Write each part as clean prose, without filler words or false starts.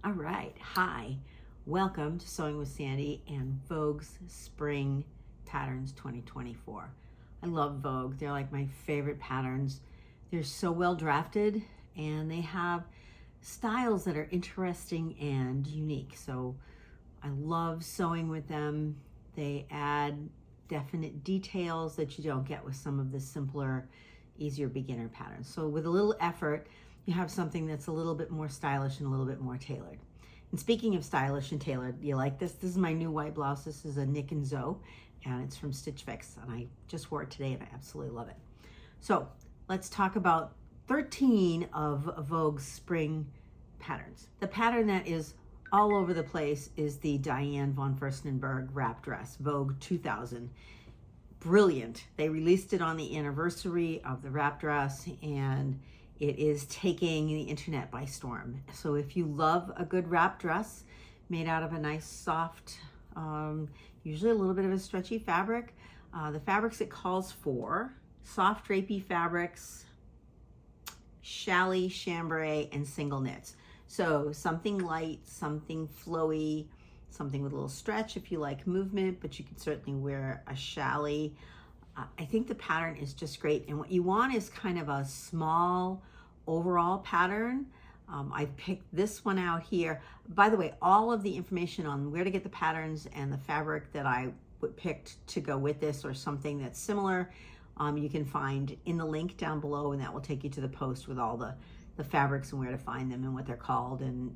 All right, hi. Welcome to Sewing with Sandy and Vogue's Spring Patterns 2024. I love Vogue. They're like my favorite patterns. They're so well drafted and they have styles that are interesting and unique. So I love sewing with them. They add definite details that you don't get with some of the simpler, easier beginner patterns. So with a little effort, you have something that's a little bit more stylish and a little bit more tailored. And speaking of stylish and tailored, you like this? This is my new white blouse. This is a Nick and Zoe, and it's from Stitch Fix, and I just wore it today, and I absolutely love it. So let's talk about 13 of Vogue's spring patterns. The pattern that is all over the place is the Diane von Furstenberg wrap dress, Vogue 2000. Brilliant. They released it on the anniversary of the wrap dress, and it is taking the internet by storm. So if you love a good wrap dress made out of a nice soft, usually a little bit of a stretchy fabric, the fabrics it calls for: soft drapey fabrics, challis, chambray, and single knits. So something light, something flowy, something with a little stretch if you like movement, but you can certainly wear a challis. I think the pattern is just great, and what you want is kind of a small overall pattern. I picked this one out here. By the way, all of the information on where to get the patterns and the fabric that I picked to go with this or something that's similar, you can find in the link down below, and that will take you to the post with all the fabrics and where to find them and what they're called and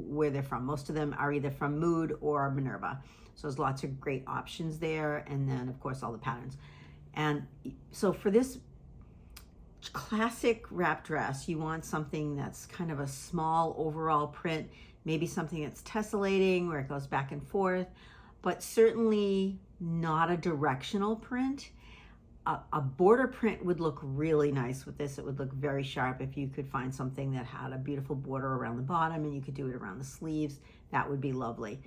where they're from. Most of them are either from Mood or Minerva. So there's lots of great options there. And then of course, all the patterns. And so for this classic wrap dress, you want something that's kind of a small overall print, maybe something that's tessellating where it goes back and forth, but certainly not a directional print. A border print would look really nice with this. It would look very sharp if you could find something that had a beautiful border around the bottom and you could do it around the sleeves. That would be lovely.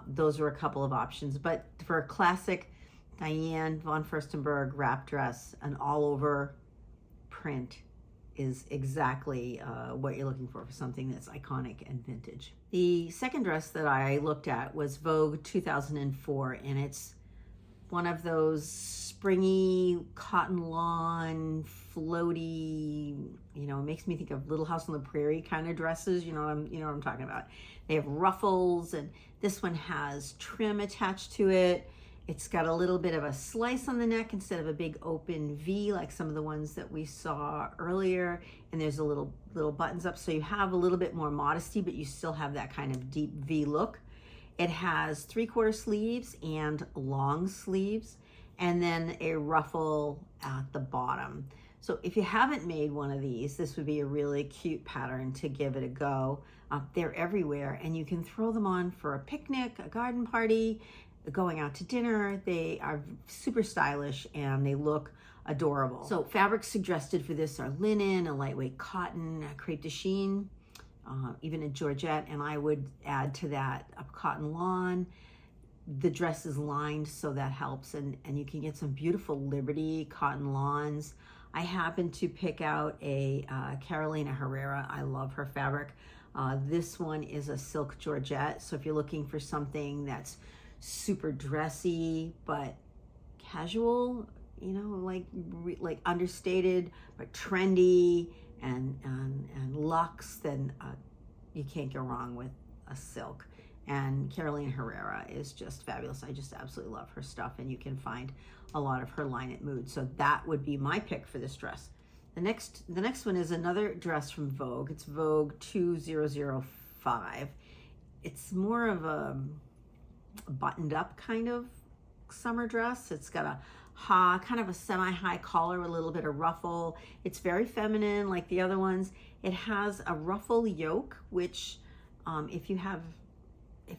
Those are a couple of options. But for a classic Diane von Furstenberg wrap dress, an all-over print is exactly what you're looking for something that's iconic and vintage. The second dress that I looked at was Vogue 2004, and it's one of those springy cotton lawn floaty, it makes me think of Little House on the Prairie kind of dresses. You know what I'm talking about. They have ruffles, and this one has trim attached to it. It's got a little bit of a slice on the neck instead of a big open V like some of the ones that we saw earlier, and there's a little buttons up, so you have a little bit more modesty, but you still have that kind of deep V look. It has 3/4 sleeves and long sleeves, and then a ruffle at the bottom. So if you haven't made one of these, this would be a really cute pattern to give it a go. They're everywhere, and you can throw them on for a picnic, a garden party, going out to dinner. They are super stylish and they look adorable. So fabrics suggested for this are linen, a lightweight cotton, a crepe de chine, even a georgette, and I would add to that a cotton lawn. The dress is lined, so that helps, and you can get some beautiful Liberty cotton lawns. I happened to pick out a Carolina Herrera. I love her fabric. This one is a silk georgette, so if you're looking for something that's super dressy but casual, like understated but trendy and luxe, then you can't go wrong with a silk. And Carolina Herrera is just fabulous. I just absolutely love her stuff, and you can find a lot of her line at Mood. So that would be my pick for this dress. The next one is another dress from Vogue. It's Vogue 2005. It's more of a buttoned up kind of summer dress. It's got a kind of a semi-high collar with a little bit of ruffle. It's very feminine like the other ones. It has a ruffle yoke, which if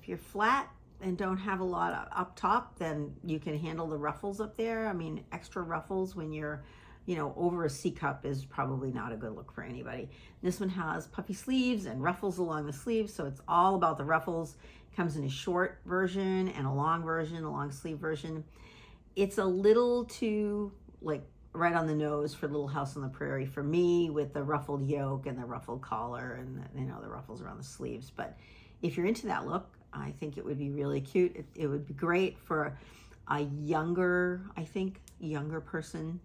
you're flat and don't have a lot up top, then you can handle the ruffles up there. I mean, extra ruffles when you're over a C cup is probably not a good look for anybody. This one has puffy sleeves and ruffles along the sleeves, so it's all about the ruffles. It comes in a short version and a long version, a long sleeve version. It's a little too right on the nose for Little House on the Prairie for me, with the ruffled yoke and the ruffled collar and the ruffles around the sleeves. But if you're into that look, I think it would be really cute. It would be great for a younger person.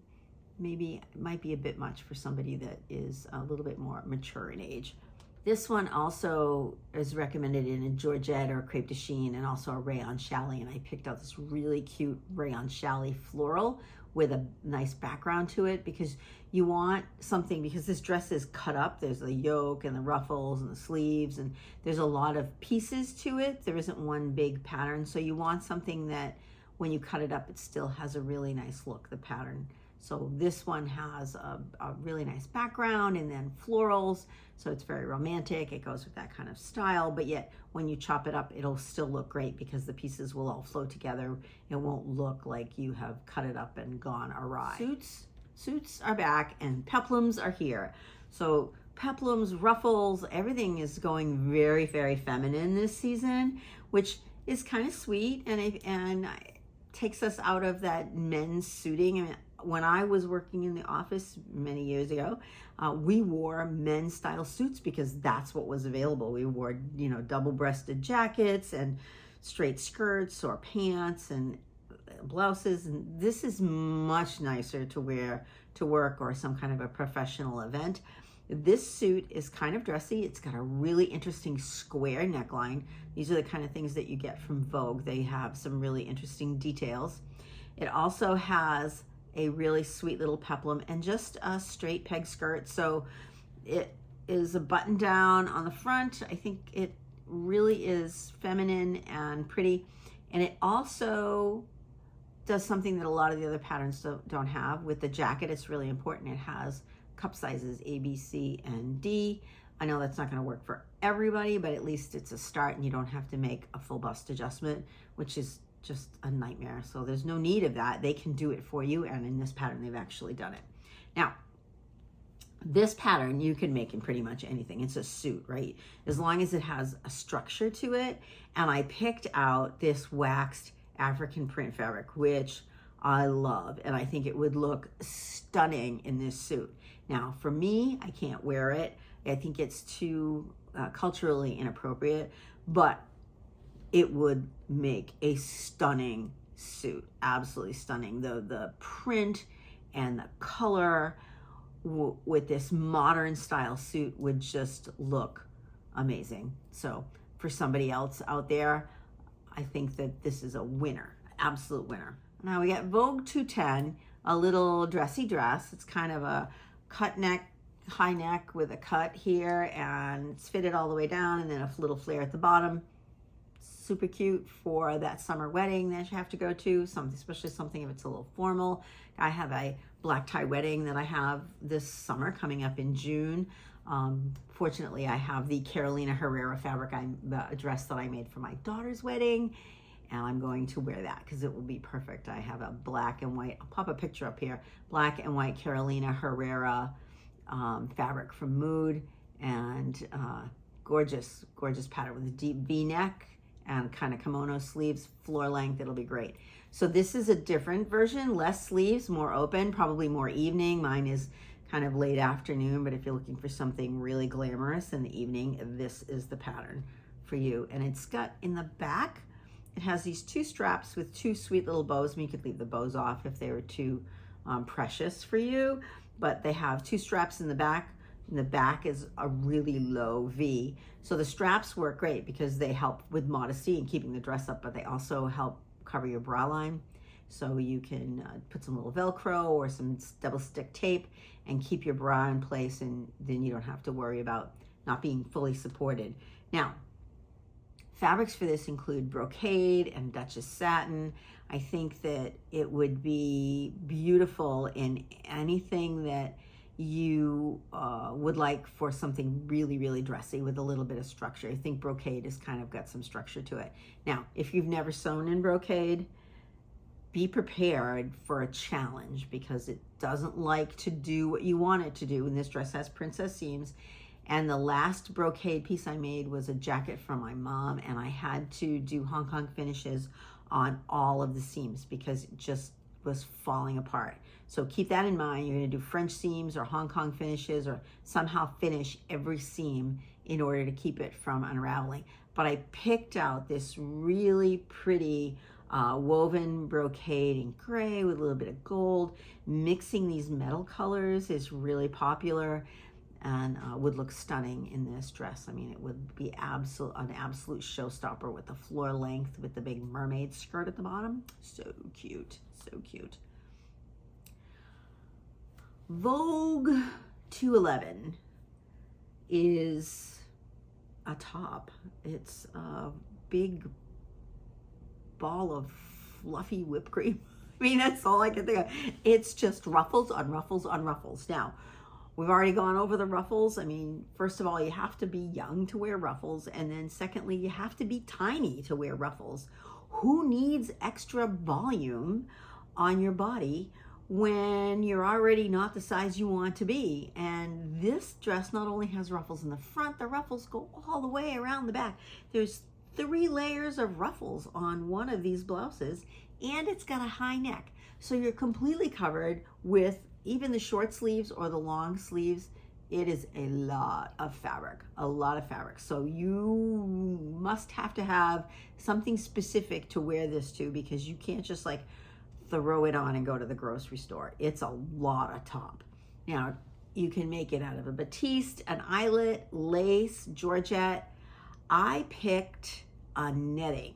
Maybe it might be a bit much for somebody that is a little bit more mature in age. This one also is recommended in a georgette or a crepe de chine, and also a rayon challis. And I picked out this really cute rayon challis floral with a nice background to it, because you want something, because this dress is cut up. There's the yoke and the ruffles and the sleeves, and there's a lot of pieces to it. There isn't one big pattern. So you want something that when you cut it up, it still has a really nice look, the pattern. So this one has a really nice background and then florals. So it's very romantic. It goes with that kind of style, but yet when you chop it up, it'll still look great because the pieces will all flow together. It won't look like you have cut it up and gone awry. Suits are back and peplums are here. So peplums, ruffles, everything is going very, very feminine this season, which is kind of sweet, and it takes us out of that men's suiting. I mean, when I was working in the office many years ago, we wore men's style suits because that's what was available. We wore, double-breasted jackets and straight skirts or pants and blouses. And this is much nicer to wear to work or some kind of a professional event. This suit is kind of dressy. It's got a really interesting square neckline. These are the kind of things that you get from Vogue. They have some really interesting details. It also has a really sweet little peplum and just a straight peg skirt. So it is a button down on the front. I think it really is feminine and pretty. And it also does something that a lot of the other patterns don't have. With the jacket, it's really important. It has cup sizes A, B, C, and D. I know that's not going to work for everybody, but at least it's a start, and you don't have to make a full bust adjustment, which is just a nightmare. So there's no need of that. They can do it for you, and in this pattern, they've actually done it. Now, this pattern you can make in pretty much anything. It's a suit, right? As long as it has a structure to it. And I picked out this waxed African print fabric, which I love, and I think it would look stunning in this suit. Now, for me, I can't wear it. I think it's too culturally inappropriate, but it would make a stunning suit, absolutely stunning. The print and the color with this modern style suit would just look amazing. So for somebody else out there, I think that this is a winner, absolute winner. Now we got Vogue 210, a little dressy dress. It's kind of a cut neck, high neck with a cut here, and it's fitted all the way down, and then a little flare at the bottom. Super cute for that summer wedding that you have to go to, especially something if it's a little formal. I have a black tie wedding that I have this summer coming up in June. Fortunately, I have the Carolina Herrera fabric, the dress that I made for my daughter's wedding, and I'm going to wear that because it will be perfect. I have a black and white, I'll pop a picture up here, black and white Carolina Herrera fabric from Mood, and gorgeous, gorgeous pattern with a deep V-neck and kind of kimono sleeves, floor length. It'll be great. So this is a different version, less sleeves, more open, probably more evening. Mine is kind of late afternoon, but if you're looking for something really glamorous in the evening, this is the pattern for you. And it's got in the back, it has these two straps with two sweet little bows. I mean, you could leave the bows off if they were too precious for you, but they have two straps in the back. And the back is a really low V. So the straps work great because they help with modesty and keeping the dress up, but they also help cover your bra line. So you can put some little Velcro or some double stick tape and keep your bra in place, and then you don't have to worry about not being fully supported. Now, fabrics for this include brocade and Duchess satin. I think that it would be beautiful in anything that you would like for something really, really dressy with a little bit of structure. I think brocade has kind of got some structure to it. Now, if you've never sewn in brocade, be prepared for a challenge because it doesn't like to do what you want it to do. And this dress has princess seams. And the last brocade piece I made was a jacket for my mom, and I had to do Hong Kong finishes on all of the seams because it just was falling apart. So keep that in mind. You're going to do French seams or Hong Kong finishes, or somehow finish every seam in order to keep it from unraveling. But I picked out this really pretty woven brocade in gray with a little bit of gold. Mixing these metal colors is really popular and would look stunning in this dress. I mean, it would be an absolute showstopper with the floor length with the big mermaid skirt at the bottom. So cute, so cute. Vogue 211 is a top. It's a big ball of fluffy whipped cream. I mean, that's all I can think of. It's just ruffles on ruffles on ruffles. Now, we've already gone over the ruffles. I mean, first of all, you have to be young to wear ruffles. And then secondly, you have to be tiny to wear ruffles. Who needs extra volume on your body when you're already not the size you want to be? And this dress not only has ruffles in the front, the ruffles go all the way around the back. There's 3 layers of ruffles on one of these blouses, and it's got a high neck. So you're completely covered with even the short sleeves or the long sleeves. It is a lot of fabric, a lot of fabric. So you must have to have something specific to wear this to, because you can't just like throw it on and go to the grocery store. It's a lot of top. Now, you can make it out of a batiste, an eyelet, lace, georgette. I picked a netting.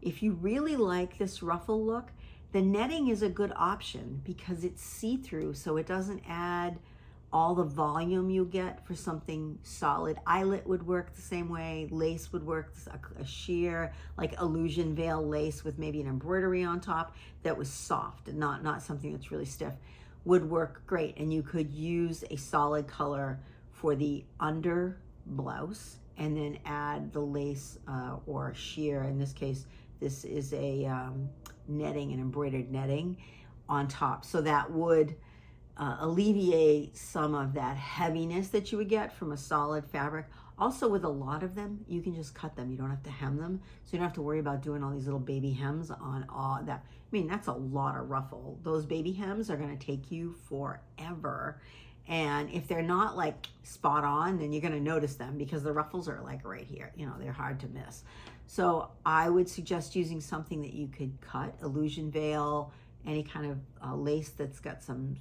If you really like this ruffle look, the netting is a good option because it's see-through, so it doesn't add all the volume you get for something solid. Eyelet would work the same way. Lace would work, a sheer, like illusion veil lace with maybe an embroidery on top that was soft and not something that's really stiff, would work great. And you could use a solid color for the under blouse and then add the lace or sheer. In this case, this is a netting, an embroidered netting on top. So that would alleviate some of that heaviness that you would get from a solid fabric. Also, with a lot of them, you can just cut them. You don't have to hem them. So you don't have to worry about doing all these little baby hems on all that. I mean, that's a lot of ruffle. Those baby hems are going to take you forever. And if they're not like spot on, then you're going to notice them because the ruffles are like right here. You know, they're hard to miss. So I would suggest using something that you could cut, illusion veil, any kind of lace that's got some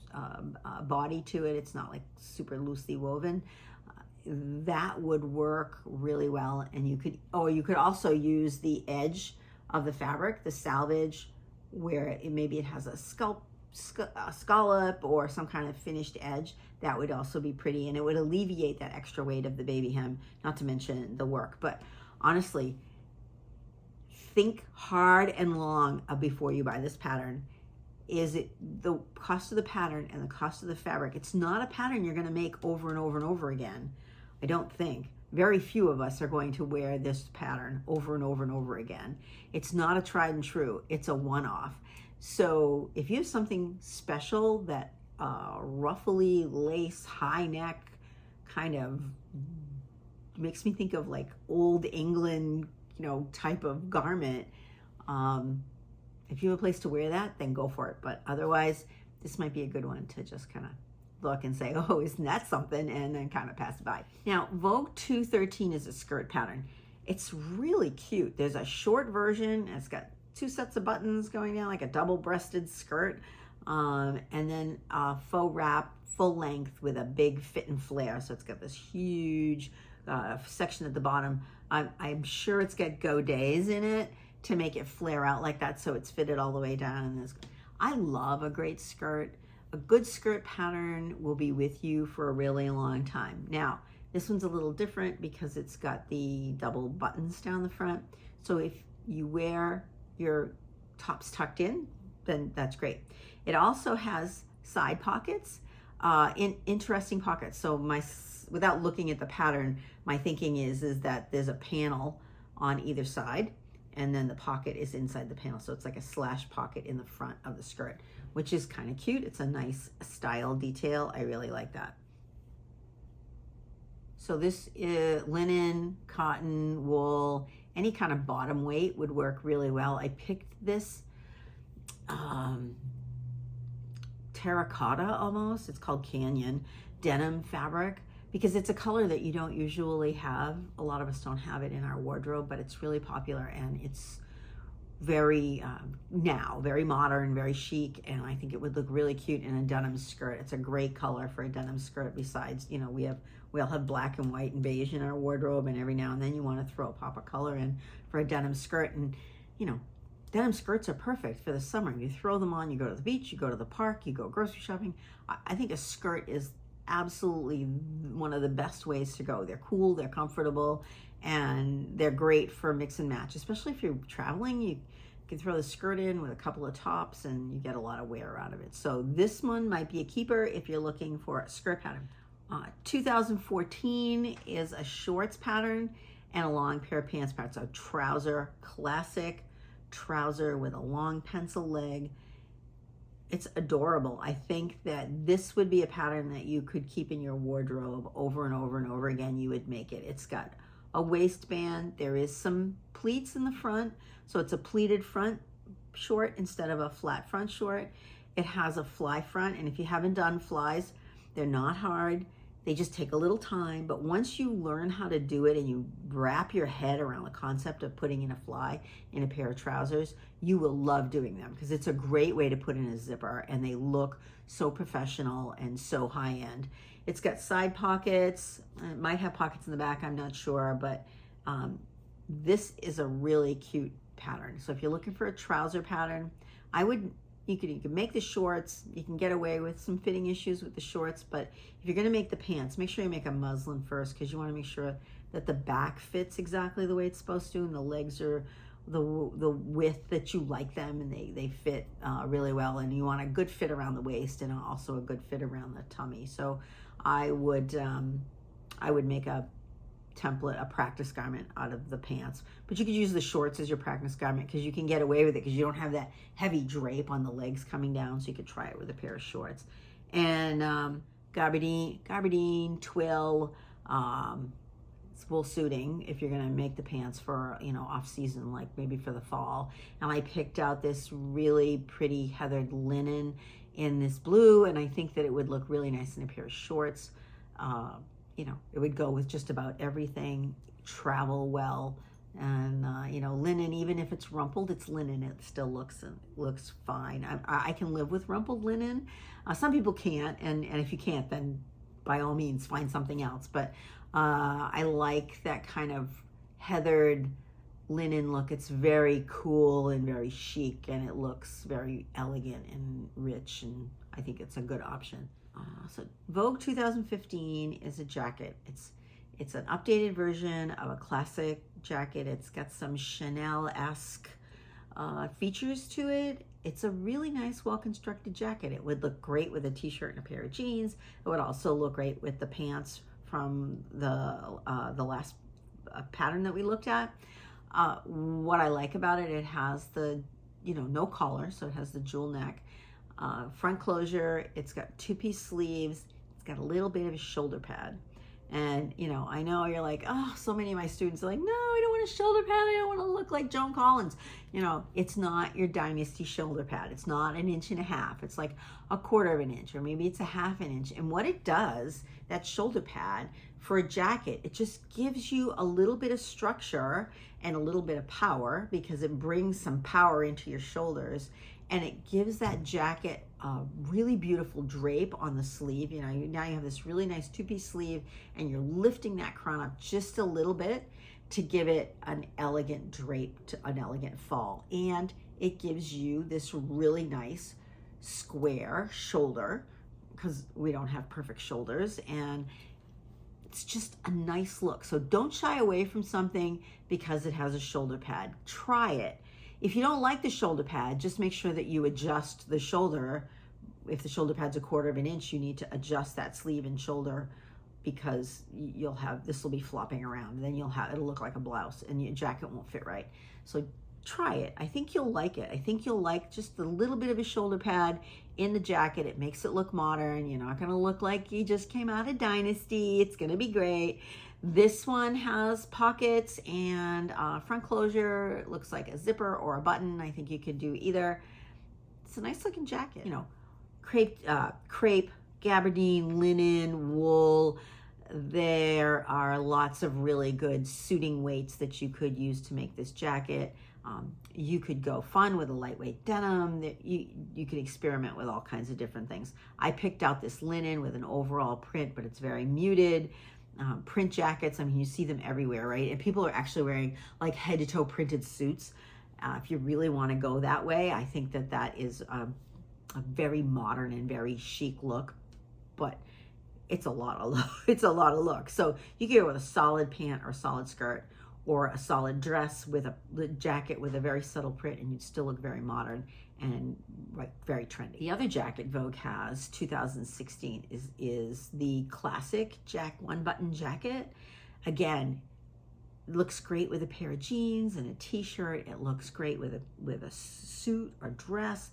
body to it. It's not like super loosely woven. That would work really well. And you could also use the edge of the fabric, the salvage, where maybe it has a scallop or some kind of finished edge. That would also be pretty, and it would alleviate that extra weight of the baby hem, not to mention the work. But honestly, think hard and long before you buy this pattern. Is it the cost of the pattern and the cost of the fabric? It's not a pattern you're going to make over and over and over again. I don't think. Very few of us are going to wear this pattern over and over and over again. It's not a tried and true. It's a one-off. So if you have something special, that ruffly lace, high neck, kind of makes me think of like old England, type of garment. If you have a place to wear that, then go for it. But otherwise, this might be a good one to just kind of look and say, oh, isn't that something? And then kind of pass it by. Now, Vogue 213 is a skirt pattern. It's really cute. There's a short version. It's got 2 sets of buttons going down, like a double-breasted skirt. And then a faux wrap, full length with a big fit and flare. So it's got this huge section at the bottom. I'm sure it's got godets in it to make it flare out like that, so it's fitted all the way down in this. I love a great skirt. A good skirt pattern will be with you for a really long time. Now, this one's a little different because it's got the double buttons down the front. So if you wear your tops tucked in, then that's great. It also has side pockets, interesting pockets. So without looking at the pattern, my thinking is that there's a panel on either side, and then the pocket is inside the panel. So it's like a slash pocket in the front of the skirt, which is kind of cute. It's a nice style detail. I really like that. So this is linen, cotton, wool, any kind of bottom weight would work really well. I picked this terracotta almost. It's called Canyon denim fabric because it's a color that you don't usually have. A lot of us don't have it in our wardrobe, but it's really popular, and it's very now very modern, very chic, and I think it would look really cute in a denim skirt. It's a great color for a denim skirt. Besides, you know, we all have black and white and beige in our wardrobe, and every now and then you want to throw a pop of color in for a denim skirt. And you know, denim skirts are perfect for the summer. You throw them on, you go to the beach, you go to the park, you go grocery shopping. I think a skirt is absolutely one of the best ways to go. They're cool, they're comfortable, and they're great for mix and match. Especially if you're traveling, you can throw the skirt in with a couple of tops and you get a lot of wear out of it. So this one might be a keeper if you're looking for a skirt pattern. 2014 is a shorts pattern and a long pair of pants pattern. So trouser, classic trouser with a long pencil leg. It's adorable. I think that this would be a pattern that you could keep in your wardrobe over and over and over again. You would make it. It's got a waistband. There is some pleats in the front. So it's a pleated front short instead of a flat front short. It has a fly front. And if you haven't done flies, they're not hard. They just take a little time. But once you learn how to do it and you wrap your head around the concept of putting in a fly in a pair of trousers, you will love doing them because it's a great way to put in a zipper and they look so professional and so high end. It's got side pockets. It might have pockets in the back, I'm not sure, but this is a really cute pattern. So if you're looking for a trouser pattern, you can make the shorts. You can get away with some fitting issues with the shorts, but if you're going to make the pants, make sure you make a muslin first because you want to make sure that the back fits exactly the way it's supposed to and the legs are the width that you like them and they fit really well, and you want a good fit around the waist and also a good fit around the tummy. So I would make a template, a practice garment out of the pants, but you could use the shorts as your practice garment because you can get away with it because you don't have that heavy drape on the legs coming down. So you could try it with a pair of shorts. And gabardine, twill, wool suiting if you're going to make the pants for, you know, off season, like maybe for the fall. And I picked out this really pretty heathered linen in this blue, and I think that it would look really nice in a pair of shorts. You know, it would go with just about everything, travel well, and you know, linen, even if it's rumpled, it's linen. It still looks fine. I can live with rumpled linen. Some people can't, and if you can't, then by all means find something else. But I like that kind of heathered linen look. It's very cool and very chic, and it looks very elegant and rich, and I think it's a good option. So Vogue 2015 is a jacket. It's an updated version of a classic jacket. It's got some Chanel-esque features to it. It's a really nice, well-constructed jacket. It would look great with a t-shirt and a pair of jeans. It would also look great with the pants from the last pattern that we looked at. What I like about it, it has the, you know, no collar, so it has the jewel neck. Front closure, it's got two-piece sleeves, it's got a little bit of a shoulder pad. And, you know, I know you're like, oh, so many of my students are like, no, I don't want a shoulder pad, I don't want to look like Joan Collins. You know, it's not your Dynasty shoulder pad. It's not 1.5 inches. It's like 1/4 inch, or maybe it's 1/2 inch. And what it does, that shoulder pad, for a jacket, it just gives you a little bit of structure and a little bit of power because it brings some power into your shoulders. And it gives that jacket a really beautiful drape on the sleeve. You know, now you have this really nice two-piece sleeve, and you're lifting that crown up just a little bit to give it an elegant drape, an elegant fall. And it gives you this really nice square shoulder because we don't have perfect shoulders, and it's just a nice look. So don't shy away from something because it has a shoulder pad. Try it. If you don't like the shoulder pad, just make sure that you adjust the shoulder. If the shoulder pad's 1/4 inch, you need to adjust that sleeve and shoulder because this will be flopping around. Then it'll look like a blouse and your jacket won't fit right. So try it. I think you'll like it. I think you'll like just a little bit of a shoulder pad in the jacket. It makes it look modern. You're not going to look like you just came out of Dynasty. It's going to be great. This one has pockets and front closure. It looks like a zipper or a button. I think you could do either. It's a nice looking jacket. You know, crepe, gabardine, linen, wool. There are lots of really good suiting weights that you could use to make this jacket. You could go fun with a lightweight denim. You could experiment with all kinds of different things. I picked out this linen with an overall print, but it's very muted. Print jackets, I mean, you see them everywhere, right? And people are actually wearing like head to toe printed suits. If you really want to go that way, I think that that is a very modern and very chic look, but it's a lot of look. So you can go with a solid pant or a solid skirt, or a solid dress with a jacket with a very subtle print, and you'd still look very modern and very trendy. The other jacket Vogue has, 2016, is the classic one-button jacket. Again, it looks great with a pair of jeans and a t-shirt. It looks great with a suit or dress.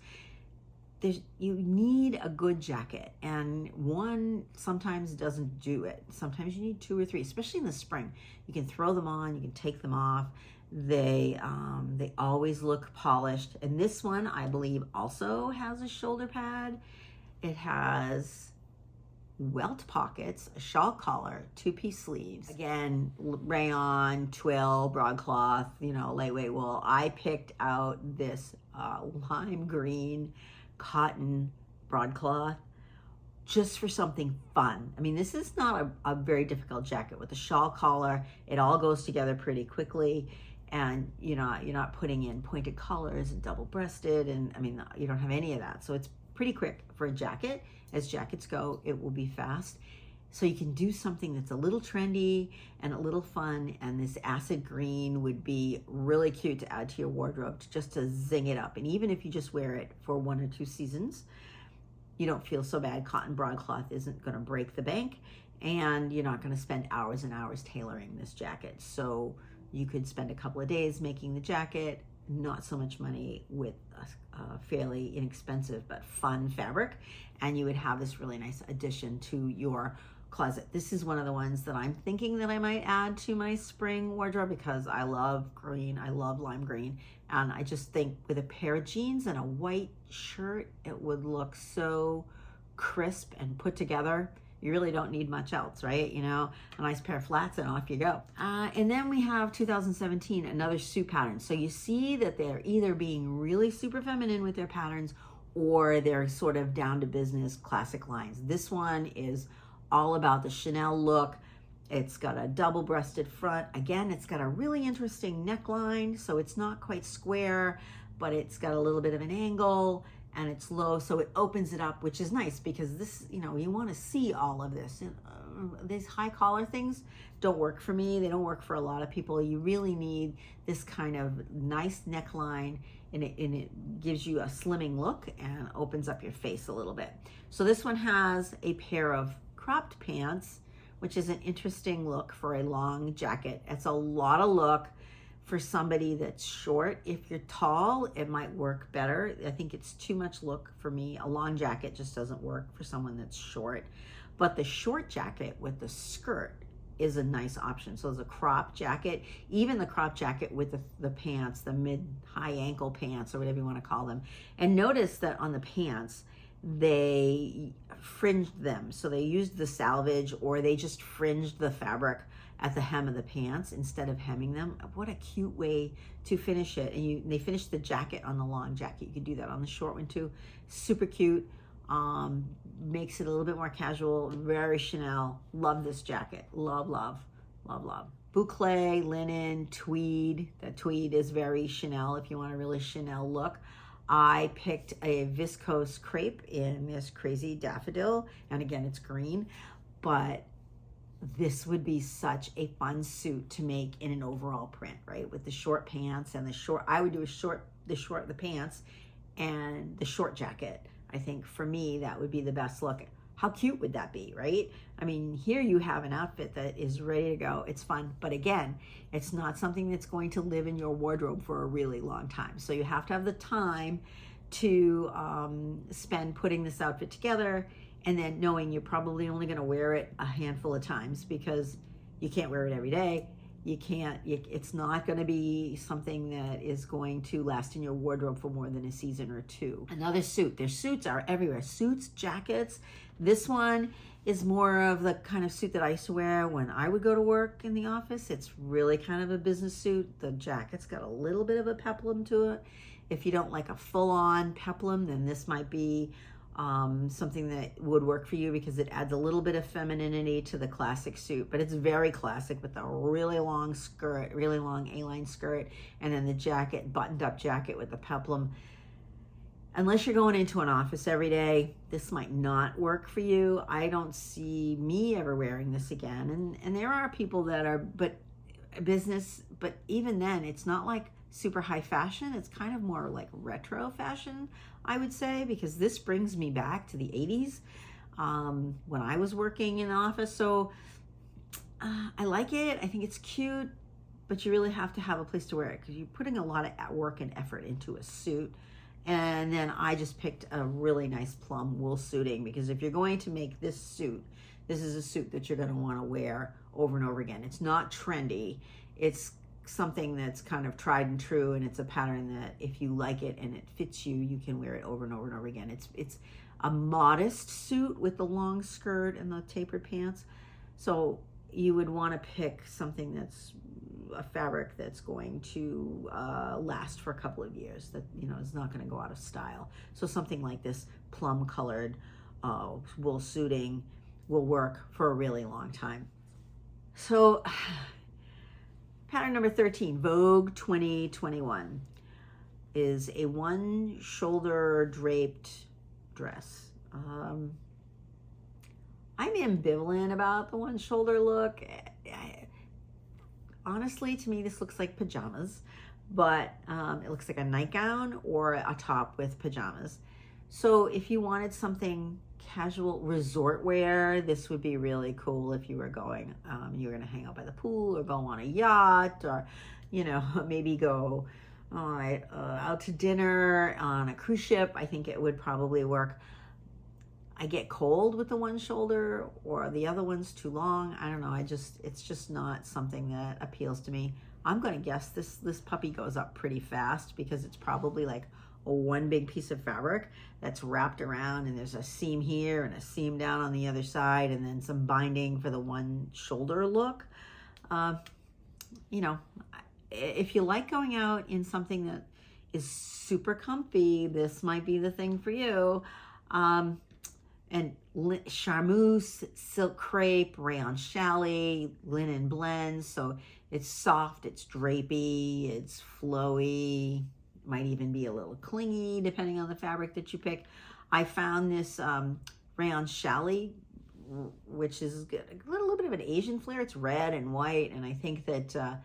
You need a good jacket, and one sometimes doesn't do it. Sometimes you need 2 or 3, especially in the spring. You can throw them on, you can take them off. They always look polished. And this one, I believe, also has a shoulder pad. It has welt pockets, a shawl collar, 2-piece sleeves. Again, rayon, twill, broadcloth, lightweight wool. I picked out this lime green cotton broadcloth just for something fun. I mean, this is not a very difficult jacket. With the shawl collar, it all goes together pretty quickly, and you're not putting in pointed collars and double-breasted, and I mean, you don't have any of that. So it's pretty quick for a jacket. As jackets go, it will be fast. So you can do something that's a little trendy and a little fun, and this acid green would be really cute to add to your wardrobe, just to zing it up. And even if you just wear it for 1 or 2 seasons, you don't feel so bad. Cotton broadcloth isn't going to break the bank, and you're not going to spend hours and hours tailoring this jacket. So you could spend a couple of days making the jacket, not so much money, with a fairly inexpensive but fun fabric, and you would have this really nice addition to your closet. This is one of the ones that I'm thinking that I might add to my spring wardrobe, because I love green. I love lime green. And I just think with a pair of jeans and a white shirt, it would look so crisp and put together. You really don't need much else, right? A nice pair of flats and off you go. And then we have 2017, another suit pattern. So you see that they're either being really super feminine with their patterns, or they're sort of down to business classic lines. This one is all about the Chanel look. It's got a double-breasted front. Again, it's got a really interesting neckline, so it's not quite square, but it's got a little bit of an angle, and it's low, so it opens it up, which is nice, because this, you want to see all of this. These high collar things don't work for me. They don't work for a lot of people. You really need this kind of nice neckline, and it gives you a slimming look and opens up your face a little bit. So this one has a pair of cropped pants, which is an interesting look for a long jacket. It's a lot of look for somebody that's short. If you're tall, it might work better. I think it's too much look for me. A long jacket just doesn't work for someone that's short. But the short jacket with the skirt is a nice option. So it's a crop jacket, even the crop jacket with the pants, the mid-high ankle pants, or whatever you want to call them. And notice that on the pants, they fringed them. So they used the salvage, or they just fringed the fabric at the hem of the pants instead of hemming them. What a cute way to finish it. And they finished the jacket on the long jacket. You could do that on the short one too. Super cute. Makes it a little bit more casual. Very Chanel. Love this jacket. Love, love, love, love. Boucle, linen, tweed. That tweed is very Chanel if you want a really Chanel look. I picked a viscose crepe in this crazy daffodil, and again, it's green, but this would be such a fun suit to make in an overall print, right? With the short pants and I would do the pants and the short jacket. I think for me, that would be the best look. How cute would that be, right? I mean, here you have an outfit that is ready to go. It's fun, but again, it's not something that's going to live in your wardrobe for a really long time. So you have to have the time to spend putting this outfit together, and then knowing you're probably only going to wear it a handful of times, because you can't wear it every day, You can't, it's not going to be something that is going to last in your wardrobe for more than a season or two. Another suit. Their suits are everywhere. Suits, jackets. This one is more of the kind of suit that I used to wear when I would go to work in the office. It's really kind of a business suit. The jacket's got a little bit of a peplum to it. If you don't like a full-on peplum, then this might be something that would work for you, because it adds a little bit of femininity to the classic suit, but it's very classic with a really long skirt, really long A-line skirt, and then the jacket, buttoned up jacket with the peplum. Unless you're going into an office every day, this might not work for you. I don't see me ever wearing this again. And there are people that are, but business, but even then, it's not like super high fashion. It's kind of more like retro fashion, I would say, because this brings me back to the 80s when I was working in the office. So I like it. I think it's cute, but you really have to have a place to wear it, because you're putting a lot of work and effort into a suit. And then I just picked a really nice plum wool suiting, because if you're going to make this suit, this is a suit that you're going to want to wear over and over again. It's not trendy. It's something that's kind of tried and true, and it's a pattern that if you like it and it fits you, you can wear it over and over and over again. It's a modest suit with the long skirt and the tapered pants. So you would want to pick something that's a fabric that's going to last for a couple of years, that, you know, is not going to go out of style. So something like this plum colored wool suiting will work for a really long time. So pattern number 13, Vogue 2021, is a one shoulder draped dress. I'm ambivalent about the one shoulder look. Honestly, to me, this looks like pajamas, but it looks like a nightgown or a top with pajamas. So if you wanted something casual resort wear, this would be really cool if you were going, you were going to hang out by the pool or go on a yacht, or, you know, maybe go out to dinner on a cruise ship. I think it would probably work. I get cold with the one shoulder, or the other one's too long. I don't know. It's just not something that appeals to me. I'm going to guess this puppy goes up pretty fast, because it's probably like one big piece of fabric that's wrapped around, and there's a seam here and a seam down on the other side, and then some binding for the one shoulder look. You know, if you like going out in something that is super comfy, this might be the thing for you. And charmeuse, silk crepe, rayon challis, linen blends. So it's soft, it's drapey, it's flowy, might even be a little clingy depending on the fabric that you pick. I found this rayon challis, which is a little bit of an Asian flair. It's red and white, and I think that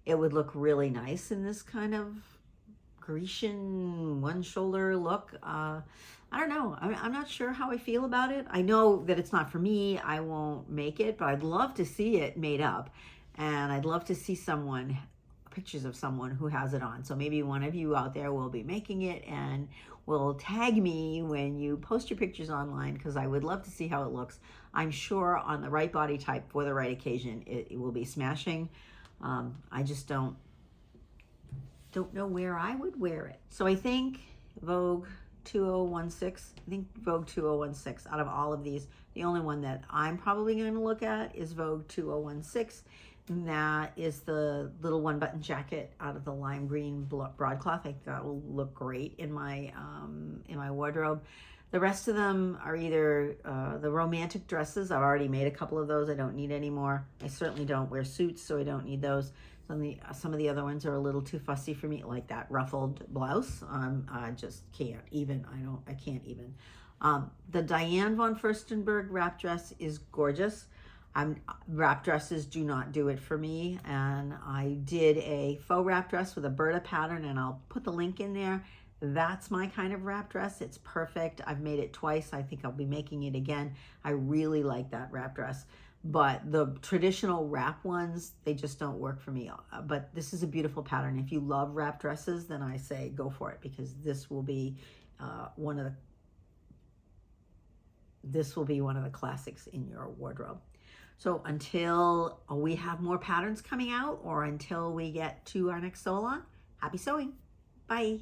it would look really nice in this kind of Grecian one shoulder look. I don't know. I'm not sure how I feel about it. I know that it's not for me. I won't make it, but I'd love to see it made up, and I'd love to see pictures of someone who has it on. So maybe one of you out there will be making it and will tag me when you post your pictures online, because I would love to see how it looks. I'm sure on the right body type for the right occasion, it will be smashing. I just don't know where I would wear it. So I think Vogue 2016, out of all of these, the only one that I'm probably going to look at is Vogue 2016. And that is the little one button jacket out of the lime green broadcloth. I think that will look great in my wardrobe. The rest of them are either the romantic dresses. I've already made a couple of those. I don't need any more. I certainly don't wear suits, so I don't need those. Some of the other ones are a little too fussy for me, like that ruffled blouse. I just can't even. I can't even. The Diane von Furstenberg wrap dress is gorgeous. Wrap dresses do not do it for me, and I did a faux wrap dress with a Berta pattern, and I'll put the link in there. That's my kind of wrap dress. It's perfect. I've made it twice. I think I'll be making it again. I really like that wrap dress. But the traditional wrap ones, they just don't work for me. But this is a beautiful pattern. If you love wrap dresses, then I say go for it, because this will be one of the classics in your wardrobe. So until we have more patterns coming out, or until we get to our next sew along, happy sewing. Bye.